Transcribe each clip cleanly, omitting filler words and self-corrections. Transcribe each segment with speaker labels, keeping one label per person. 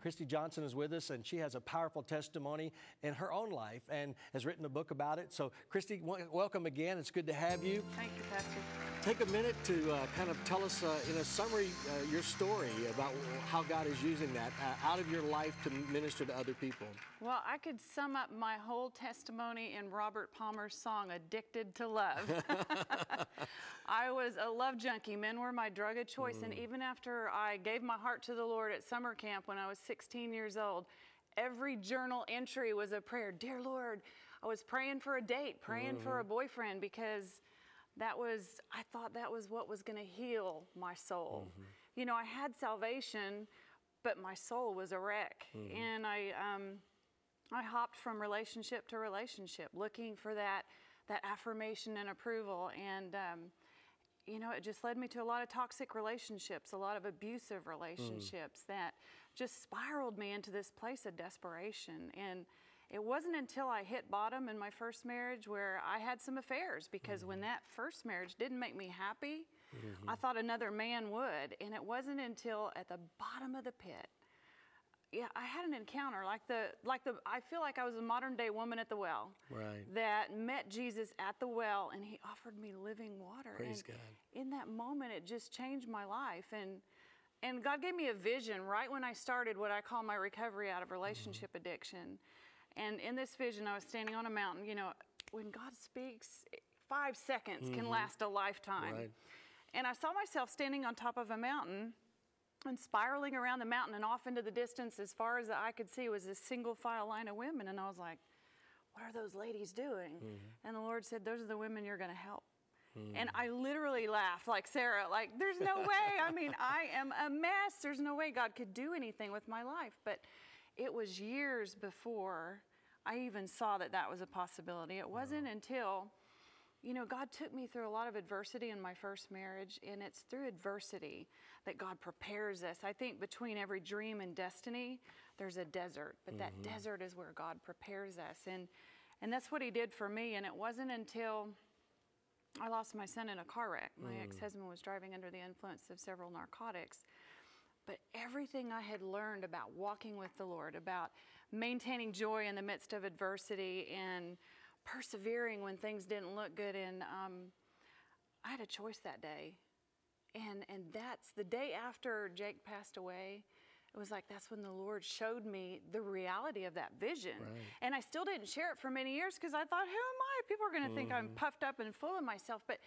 Speaker 1: Christy Johnson is with us, and she has a powerful testimony in her own life and has written a book about it. So, Christy, welcome again. It's good to have you.
Speaker 2: Thank you, Pastor.
Speaker 1: Take a minute to kind of tell us in a summary your story about how God is using that out of your life to minister to other people.
Speaker 2: Well, I could sum up my whole testimony in Robert Palmer's song, Addicted to Love. I was a love junkie. Men were my drug of choice. And even after I gave my heart to the Lord at summer camp when I was 16 years old, every journal entry was a prayer. Dear Lord, I was praying for a date, praying for a boyfriend, because I thought that was what was going to heal my soul. You know, I had salvation, but my soul was a wreck. And I hopped from relationship to relationship, looking for that affirmation and approval. And, you know, it just led me to a lot of toxic relationships, a lot of abusive relationships that just spiraled me into this place of desperation. And it wasn't until I hit bottom in my first marriage where I had some affairs, because when that first marriage didn't make me happy, I thought another man would. And it wasn't until at the bottom of the pit, I had an encounter I feel like I was a modern day woman at the well, that met Jesus at the well, and he offered me living water.
Speaker 1: Praise God.
Speaker 2: In that moment, it just changed my life. And God gave me a vision right when I started what I call my recovery out of relationship addiction. And in this vision, I was standing on a mountain. You know, when God speaks, 5 seconds can last a lifetime. And I saw myself standing on top of a mountain and spiraling around the mountain, and off into the distance, as far as the eye could see, was this single file line of women. And I was like, what are those ladies doing? And the Lord said, those are the women you're going to help. And I literally laughed like Sarah, like, there's no way. I mean, I am a mess. There's no way God could do anything with my life. But it was years before I even saw that that was a possibility. It wasn't until, you know, God took me through a lot of adversity in my first marriage, and it's through adversity that God prepares us. I think between every dream and destiny, there's a desert, but that desert is where God prepares us. And that's what he did for me. And it wasn't until I lost my son in a car wreck. My ex-husband was driving under the influence of several narcotics. But everything I had learned about walking with the Lord, about maintaining joy in the midst of adversity and persevering when things didn't look good, and I had a choice that day. And that's the day after Jake passed away. It was like, that's when the Lord showed me the reality of that vision. And I still didn't share it for many years, because I thought, who am I? People are going to think I'm puffed up and full of myself. But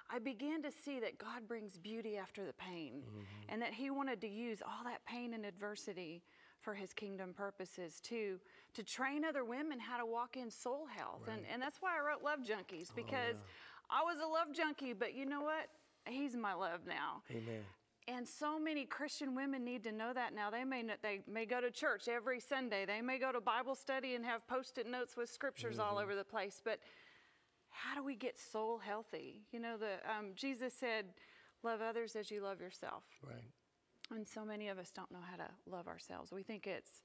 Speaker 2: I began to see that God brings beauty after the pain, and that he wanted to use all that pain and adversity for his kingdom purposes, to train other women how to walk in soul health. And that's why I wrote Love Junkies, because I was a love junkie, but you know what? He's my love now.
Speaker 1: Amen.
Speaker 2: And so many Christian women need to know that now. They may go to church every Sunday. They may go to Bible study and have Post-it notes with scriptures all over the place. But how do we get soul healthy? You know, Jesus said, love others as you love yourself. And so many of us don't know how to love ourselves. We think it's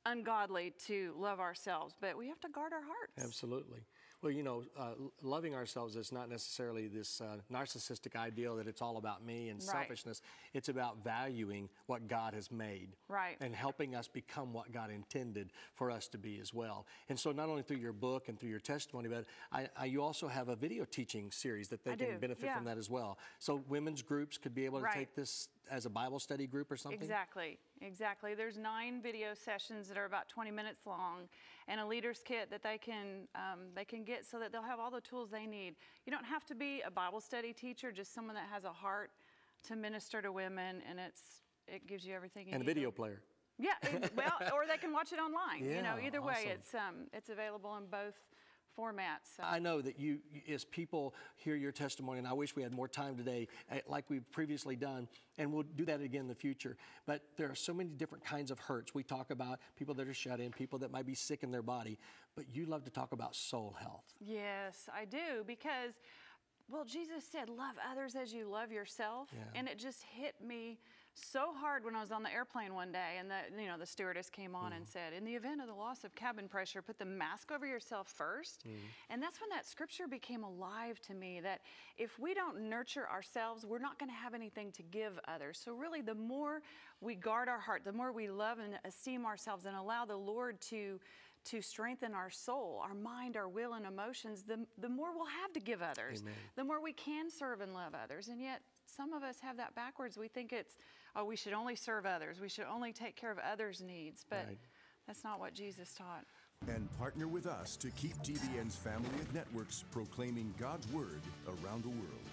Speaker 2: ungodly to love ourselves, but we have to guard our hearts.
Speaker 1: Absolutely. Well, you know, loving ourselves is not necessarily this narcissistic ideal that it's all about me and selfishness. It's about valuing what God has made. And helping us become what God intended for us to be as well. And so not only through your book and through your testimony, but you also have a video teaching series that they can benefit from that as well. So women's groups could be able to take this as a Bible study group or something?
Speaker 2: Exactly. There's 9 video sessions that are about 20 minutes long, and a leader's kit that they can get, so that they'll have all the tools they need. You don't have to be a Bible study teacher, just someone that has a heart to minister to women, and it gives you everything you need.
Speaker 1: And a video player.
Speaker 2: Yeah, well, or they can watch it online. You know, either way, it's available in both formats.
Speaker 1: I know that you, as people hear your testimony, and I wish we had more time today, like we've previously done, and we'll do that again in the future. But there are so many different kinds of hurts. We talk about people that are shut in, people that might be sick in their body, but you love to talk about soul health.
Speaker 2: Yes, I do, because, well, Jesus said, love others as you love yourself, and it just hit me so hard when I was on the airplane one day, and the stewardess came on and said, in the event of the loss of cabin pressure, put the mask over yourself first. And that's when that scripture became alive to me, that if we don't nurture ourselves, we're not going to have anything to give others. So really, the more we guard our heart, the more we love and esteem ourselves and allow the Lord to strengthen our soul, our mind, our will, and emotions, the more we'll have to give others. Amen. The more we can serve and love others. And yet, some of us have that backwards. We think it's, oh, we should only serve others. We should only take care of others' needs. But that's not what Jesus taught.
Speaker 3: And partner with us to keep TBN's family of networks proclaiming God's Word around the world.